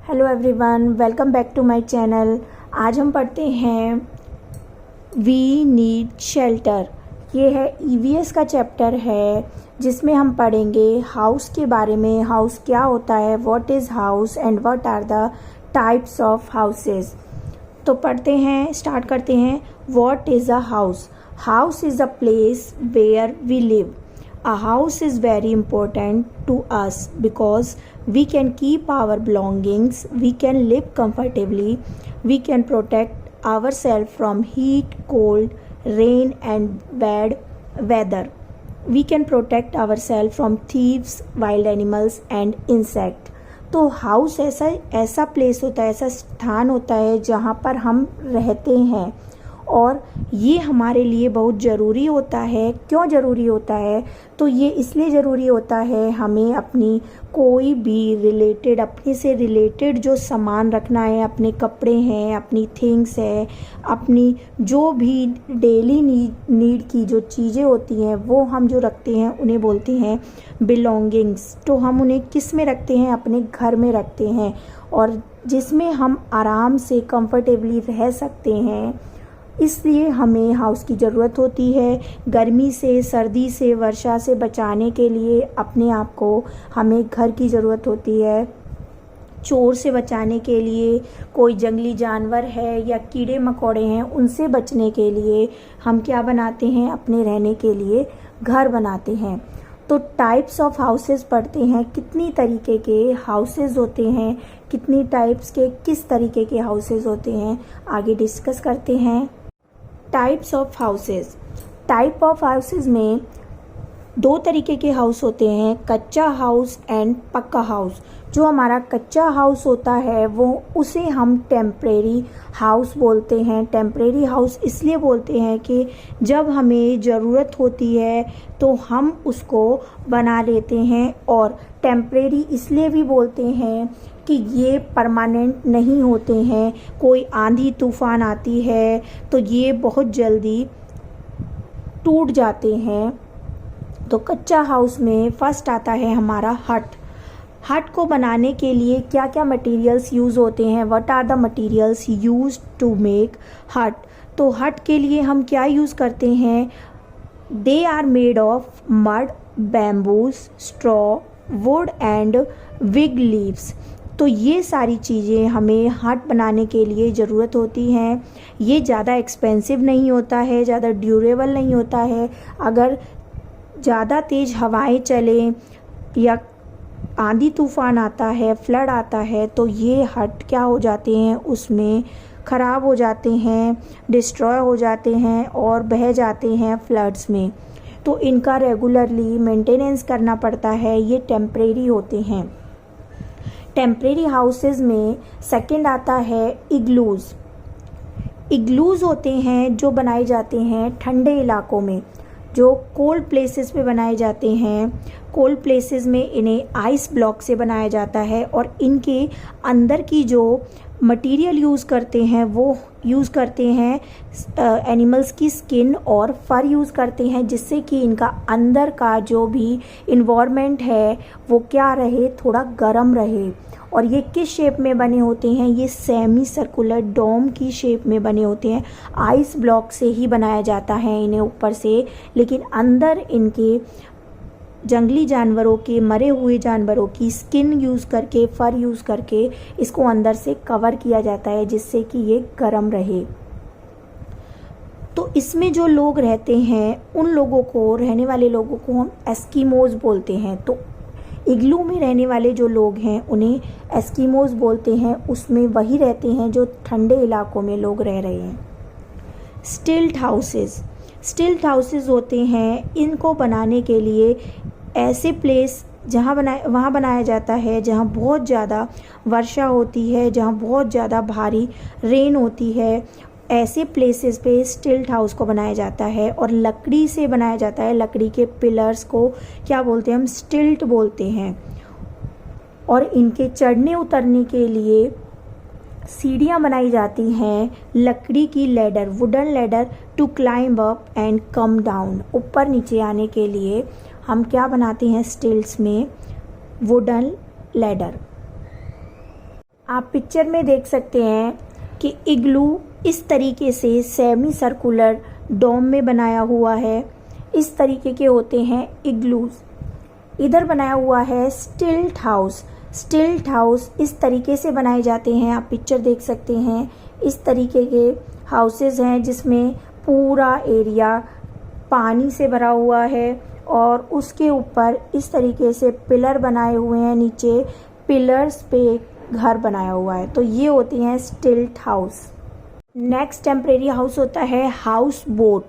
Hello everyone, welcome back to my channel. आज हम पढ़ते हैं वी नीड शेल्टर। ये है ईवीएस का चैप्टर है जिसमें हम पढ़ेंगे हाउस के बारे में। हाउस क्या होता है, what is house and what are the types of houses. तो पढ़ते हैं, स्टार्ट करते हैं। What is a house? House is a place where we live. A house is very important to us because we can keep our belongings, we can live comfortably, we can protect ourselves from heat, cold, rain and bad weather. We can protect ourselves from thieves, wild animals and insect. तो house ऐसा place होता है, ऐसा स्थान होता है जहाँ पर हम रहते हैं और ये हमारे लिए बहुत ज़रूरी होता है। क्यों ज़रूरी होता है? तो ये इसलिए ज़रूरी होता है, हमें अपनी कोई भी रिलेटेड, अपने से रिलेटेड जो सामान रखना है, अपने कपड़े हैं, अपनी थिंग्स है, अपनी जो भी डेली नीड की जो चीज़ें होती हैं वो हम जो रखते हैं उन्हें बोलते हैं बिलोंगिंग्स। तो हम उन्हें किस में रखते हैं? अपने घर में रखते हैं, और जिसमें हम आराम से कंफर्टेबली रह सकते हैं। इसलिए हमें हाउस की ज़रूरत होती है। गर्मी से, सर्दी से, वर्षा से बचाने के लिए अपने आप को हमें घर की ज़रूरत होती है। चोर से बचाने के लिए, कोई जंगली जानवर है या कीड़े मकोड़े हैं उनसे बचने के लिए हम क्या बनाते हैं? अपने रहने के लिए घर बनाते हैं। तो टाइप्स ऑफ हाउसेस पढ़ते हैं, कितनी तरीके के हाउसेस होते हैं, कितनी टाइप्स के, किस तरीके के हाउसेस होते हैं, आगे डिस्कस करते हैं। Types of houses. Type of houses में दो तरीके के हाउस होते हैं, कच्चा हाउस एंड पक्का हाउस। जो हमारा कच्चा हाउस होता है वो उसे हम टेम्परेरी हाउस बोलते हैं। टेम्परेरी हाउस इसलिए बोलते हैं कि जब हमें ज़रूरत होती है तो हम उसको बना लेते हैं, और टेम्परेरी इसलिए भी बोलते हैं कि ये परमानेंट नहीं होते हैं। कोई आंधी तूफान आती है तो ये बहुत जल्दी टूट जाते हैं। तो कच्चा हाउस में फर्स्ट आता है हमारा हट। हट को बनाने के लिए क्या क्या मटेरियल्स यूज़ होते हैं? What are the materials use to make hut? तो हट के लिए हम क्या यूज़ करते हैं? They are made of mud, bamboos, straw, wood and big leaves. तो ये सारी चीज़ें हमें हट बनाने के लिए ज़रूरत होती हैं। ये ज़्यादा एक्सपेंसिव नहीं होता है, ज़्यादा ड्यूरेबल नहीं होता है। अगर ज़्यादा तेज़ हवाएं चलें या आंधी तूफान आता है, फ्लड आता है, तो ये हट क्या हो जाते हैं, उसमें ख़राब हो जाते हैं, डिस्ट्रॉय हो जाते हैं और बह जाते हैं फ्लड्स में। तो इनका रेगुलरली मेंटेनेंस करना पड़ता है। ये टेम्परेरी होते हैं। टेम्परेरी हाउसेस में सेकंड आता है इग्लूज़। इग्लूज़ होते हैं जो बनाए जाते हैं ठंडे इलाकों में, जो कोल्ड प्लेसेस पे बनाए जाते हैं। कोल्ड प्लेसेस में इन्हें आइस ब्लॉक से बनाया जाता है, और इनके अंदर की जो मटेरियल यूज़ करते हैं वो यूज़ करते हैं एनिमल्स की स्किन और फर यूज़ करते हैं, जिससे कि इनका अंदर का जो भी इन्वायरमेंट है वो क्या रहे, थोड़ा गर्म रहे। और ये किस शेप में बने होते हैं? ये सेमी सर्कुलर डोम की शेप में बने होते हैं। आइस ब्लॉक से ही बनाया जाता है इन्हें ऊपर से, लेकिन अंदर इनके जंगली जानवरों के, मरे हुए जानवरों की स्किन यूज़ करके, फर यूज़ करके इसको अंदर से कवर किया जाता है, जिससे कि ये गर्म रहे। तो इसमें जो लोग रहते हैं उन लोगों को, रहने वाले लोगों को हम एस्कीमोज बोलते हैं। तो इग्लू में रहने वाले जो लोग हैं उन्हें एस्कीमोज बोलते हैं। उसमें वही रहते हैं जो ठंडे इलाकों में लोग रह रहे हैं। स्टिल्ट हाउसेस। स्टिल्ट हाउसेस होते हैं, इनको बनाने के लिए ऐसे प्लेस वहाँ बनाया जाता है जहाँ बहुत ज़्यादा वर्षा होती है, जहाँ बहुत ज़्यादा भारी रेन होती है। ऐसे प्लेसेस पे स्टिल्ट हाउस को बनाया जाता है, और लकड़ी से बनाया जाता है। लकड़ी के पिलर्स को क्या बोलते हैं? हम स्टिल्ट बोलते हैं। और इनके चढ़ने उतरने के लिए सीढ़ियाँ बनाई जाती हैं, लकड़ी की ladder, wooden ladder to climb up and come down. ऊपर नीचे आने के लिए हम क्या बनाते हैं? स्टिल्ट्स में वुडन लैडर। आप पिक्चर में देख सकते हैं कि इग्लू इस तरीके से सेमी सर्कुलर डोम में बनाया हुआ है। इस तरीके के होते हैं इग्लूज। इधर बनाया हुआ है स्टिल्ट हाउस। स्टिल्ट हाउस इस तरीके से बनाए जाते हैं, आप पिक्चर देख सकते हैं। इस तरीके के हाउसेस हैं जिसमें पूरा एरिया पानी से भरा हुआ है और उसके ऊपर इस तरीके से पिलर बनाए हुए हैं, नीचे पिलर्स पे घर बनाया हुआ है। तो ये होती हैं स्टिल्ट हाउस। नेक्स्ट टेम्परेरी हाउस होता है हाउस बोट।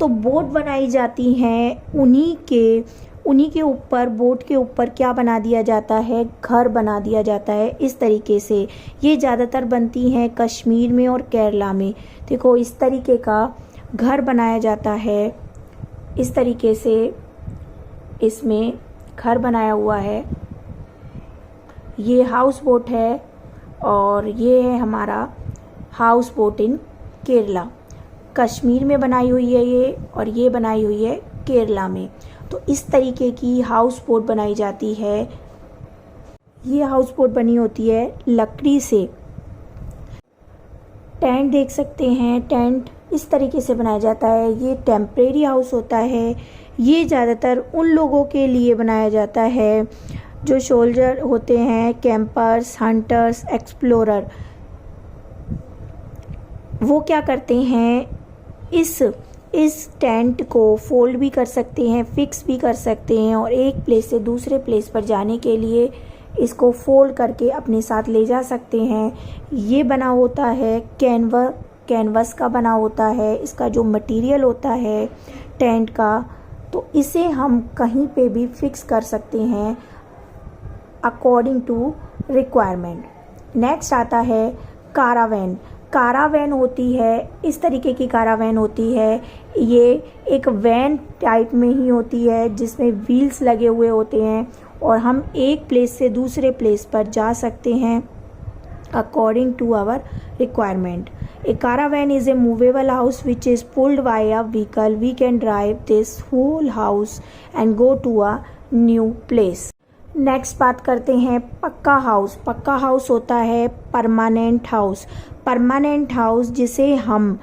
तो बोट बनाई जाती हैं, उन्हीं के ऊपर, बोट के ऊपर क्या बना दिया जाता है, घर बना दिया जाता है इस तरीके से। ये ज़्यादातर बनती हैं कश्मीर में और केरला में। देखो इस तरीके का घर बनाया जाता है, इस तरीके से इसमें घर बनाया हुआ है। ये हाउस बोट है और ये है हमारा house boat in Kerala. Kashmir में बनाई हुई है ये, और ये बनाई हुई है केरला में। तो इस तरीके की हाउस बोट बनाई जाती है। ये हाउस बोट बनी होती है लकड़ी से। टेंट देख सकते हैं, टेंट इस तरीके से बनाया जाता है। ये टेम्परेरी हाउस होता है। ये ज़्यादातर उन लोगों के लिए बनाया जाता है जो सोल्जर होते हैं, कैंपर्स, हंटर्स, एक्सप्लोरर। वो क्या करते हैं, इस टेंट को फोल्ड भी कर सकते हैं, फिक्स भी कर सकते हैं, और एक प्लेस से दूसरे प्लेस पर जाने के लिए इसको फोल्ड करके अपने साथ ले जा सकते हैं। ये बना होता है कैनवस का बना होता है। इसका जो मटेरियल होता है टेंट का, तो इसे हम कहीं पे भी फिक्स कर सकते हैं अकॉर्डिंग टू रिक्वायरमेंट। नेक्स्ट आता है कारावैन। कारावैन होती है, इस तरीके की कारावैन होती है। ये एक वैन टाइप में ही होती है जिसमें व्हील्स लगे हुए होते हैं और हम एक प्लेस से दूसरे प्लेस पर जा सकते हैं according to our requirement. A caravan is a movable house which is pulled by a vehicle. We can drive this whole house and go to a new place. Next बात करते हैं पक्का हाउस। पक्का house होता है permanent house. Permanent house जिसे हम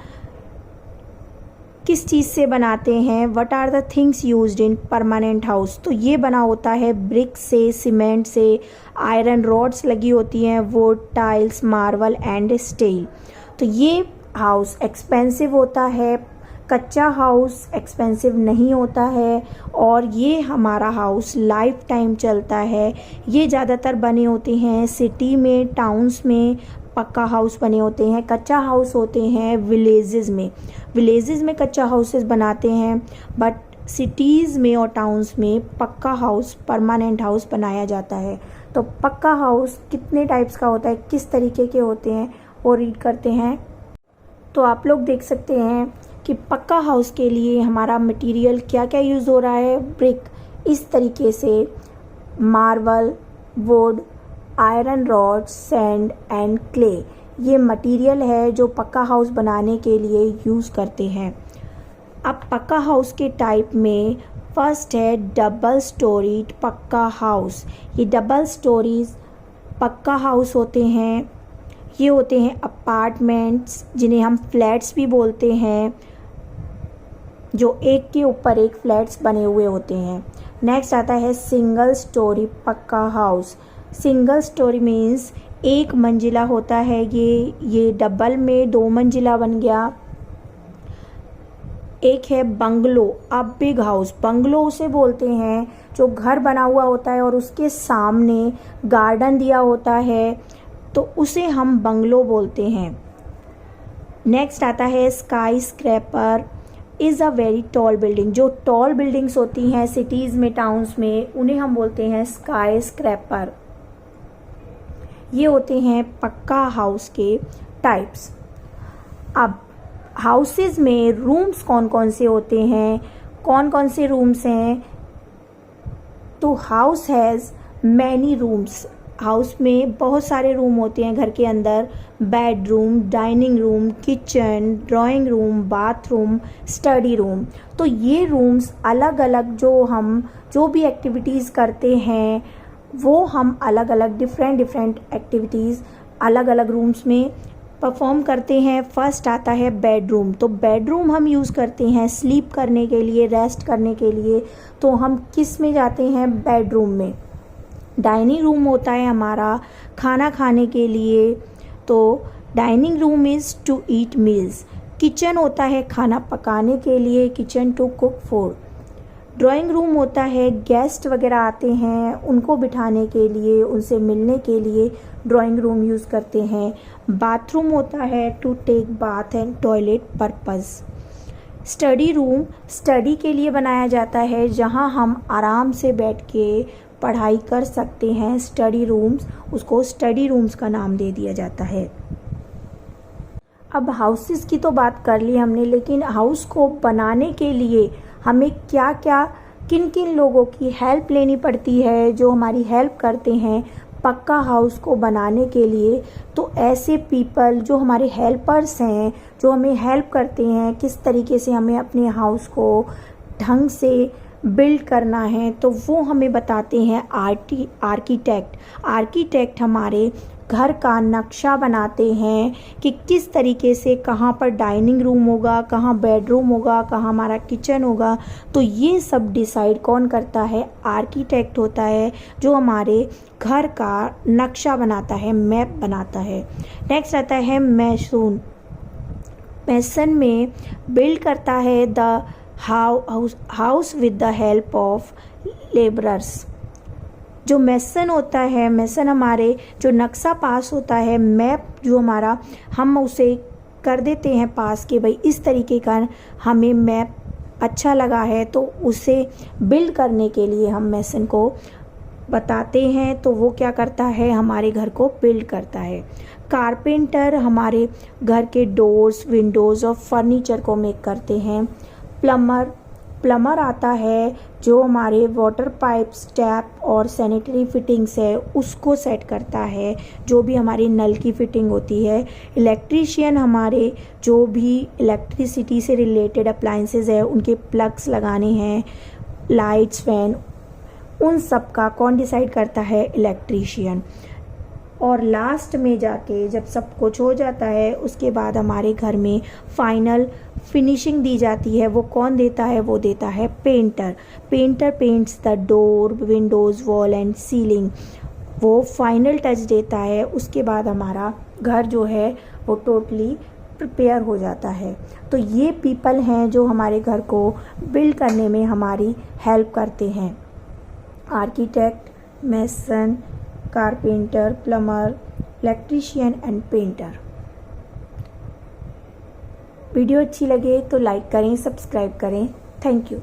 किस चीज़ से बनाते हैं, what are the things used in permanent house. तो ये बना होता है ब्रिक से, सीमेंट से, आयरन रॉड्स लगी होती हैं, would, tiles, marble and steel. तो ये हाउस एक्सपेंसिव होता है। कच्चा हाउस एक्सपेंसिव नहीं होता है और ये हमारा हाउस लाइफ टाइम चलता है। ये ज़्यादातर बने होते हैं सिटी में, टाउन्स में पक्का हाउस बने होते हैं। कच्चा हाउस होते हैं विलेजेस में। विलेजेस में कच्चा हाउसेस बनाते हैं, बट सिटीज़ में और टाउन्स में पक्का हाउस, परमानेंट हाउस बनाया जाता है। तो पक्का हाउस कितने टाइप्स का होता है, किस तरीके के होते हैं, वो रीड करते हैं। तो आप लोग देख सकते हैं कि पक्का हाउस के लिए हमारा मटेरियल क्या क्या यूज़ हो रहा है। ब्रिक इस तरीके से, marble, would, iron rod, sand and clay, ये मटेरियल है जो पक्का हाउस बनाने के लिए यूज़ करते हैं। अब पक्का हाउस के टाइप में फर्स्ट है डबल स्टोरीड पक्का हाउस। ये डबल स्टोरीज पक्का हाउस होते हैं। ये होते हैं अपार्टमेंट्स जिन्हें हम फ्लैट्स भी बोलते हैं, जो एक के ऊपर एक फ्लैट्स बने हुए होते हैं। नेक्स्ट आता है सिंगल स्टोरी पक्का हाउस। सिंगल स्टोरी मीन्स एक मंजिला होता है ये डबल में 2 मंजिला बन गया। एक है bungalow, a big house. Bungalow उसे बोलते हैं जो घर बना हुआ होता है और उसके सामने गार्डन दिया होता है, तो उसे हम बंगलो बोलते हैं। नेक्स्ट आता है sky scraper is a very tall building. जो टॉल बिल्डिंग्स होती हैं सिटीज़ में, टाउन्स में, उन्हें हम बोलते हैं स्काई स्क्रैपर। ये होते हैं पक्का हाउस के टाइप्स। अब हाउसेस में रूम्स कौन कौन से होते हैं, कौन कौन से रूम्स हैं, तो house has many rooms. House में बहुत सारे रूम होते हैं घर के अंदर। Bedroom, dining room, kitchen, drawing room, bathroom, study room. तो ये रूम्स अलग अलग जो भी एक्टिविटीज़ करते हैं वो हम अलग अलग डिफरेंट एक्टिविटीज़ अलग अलग रूम्स में परफॉर्म करते हैं। फर्स्ट आता है बेडरूम। तो बेडरूम हम यूज़ करते हैं स्लीप करने के लिए, रेस्ट करने के लिए। तो हम किस में जाते हैं? बेडरूम में। डाइनिंग रूम होता है हमारा खाना खाने के लिए, तो dining room is to eat meals. Kitchen होता है खाना पकाने के लिए, kitchen to cook food. Drawing room होता है गेस्ट वगैरह आते हैं उनको बिठाने के लिए, उनसे मिलने के लिए ड्राइंग रूम यूज़ करते हैं। बाथरूम होता है to take bath and toilet purpose. Study room study के लिए बनाया जाता है, जहां हम आराम से बैठ के पढ़ाई कर सकते हैं। स्टडी रूम्स, उसको स्टडी रूम्स का नाम दे दिया जाता है। अब हाउसेस की तो बात कर ली हमने, लेकिन हाउस को बनाने के लिए हमें क्या क्या किन किन लोगों की हेल्प लेनी पड़ती है, जो हमारी हेल्प करते हैं पक्का हाउस को बनाने के लिए। तो ऐसे पीपल जो हमारे हेल्पर्स हैं, जो हमें हेल्प करते हैं किस तरीके से हमें अपने हाउस को ढंग से बिल्ड करना है, तो वो हमें बताते हैं आर्किटेक्ट। आर्किटेक्ट हमारे घर का नक्शा बनाते हैं कि किस तरीके से कहाँ पर डाइनिंग रूम होगा, कहाँ बेडरूम होगा, कहाँ हमारा किचन होगा। तो ये सब डिसाइड कौन करता है? आर्किटेक्ट होता है, जो हमारे घर का नक्शा बनाता है, मैप बनाता है। नेक्स्ट आता है मैसून। मैसन में बिल्ड करता है the house with the help of labourers. जो मैसन होता है, मैसन हमारे जो नक्शा पास होता है, मैप जो हमारा, हम उसे कर देते हैं पास कि भाई इस तरीके का हमें मैप अच्छा लगा है, तो उसे बिल्ड करने के लिए हम मैसन को बताते हैं। तो वो क्या करता है? हमारे घर को बिल्ड करता है। कारपेंटर हमारे घर के डोर्स, विंडोज़ और फर्नीचर को मेक करते हैं। प्लमर आता है, जो हमारे वाटर पाइप्स, टैप और सैनिटरी फिटिंग्स है उसको सेट करता है, जो भी हमारी नल की फिटिंग होती है। इलेक्ट्रीशियन हमारे जो भी इलेक्ट्रिसिटी से रिलेटेड अप्लाइंसेस है उनके प्लग्स लगाने हैं, लाइट्स, फैन, उन सब का कौन डिसाइड करता है? इलेक्ट्रीशियन। और लास्ट में जाके जब सब कुछ हो जाता है, उसके बाद हमारे घर में फाइनल फिनिशिंग दी जाती है। वो कौन देता है? वो देता है painter. Painter paints the door, Windows, wall and ceiling. वो फाइनल टच देता है। उसके बाद हमारा घर जो है वो टोटली प्रिपेयर हो जाता है। तो ये पीपल हैं जो हमारे घर को बिल्ड करने में हमारी हेल्प करते हैं। Architect, mason, carpenter, plumber, electrician and painter. Video अच्छी लगे तो लाइक करें, सब्सक्राइब करें। Thank you.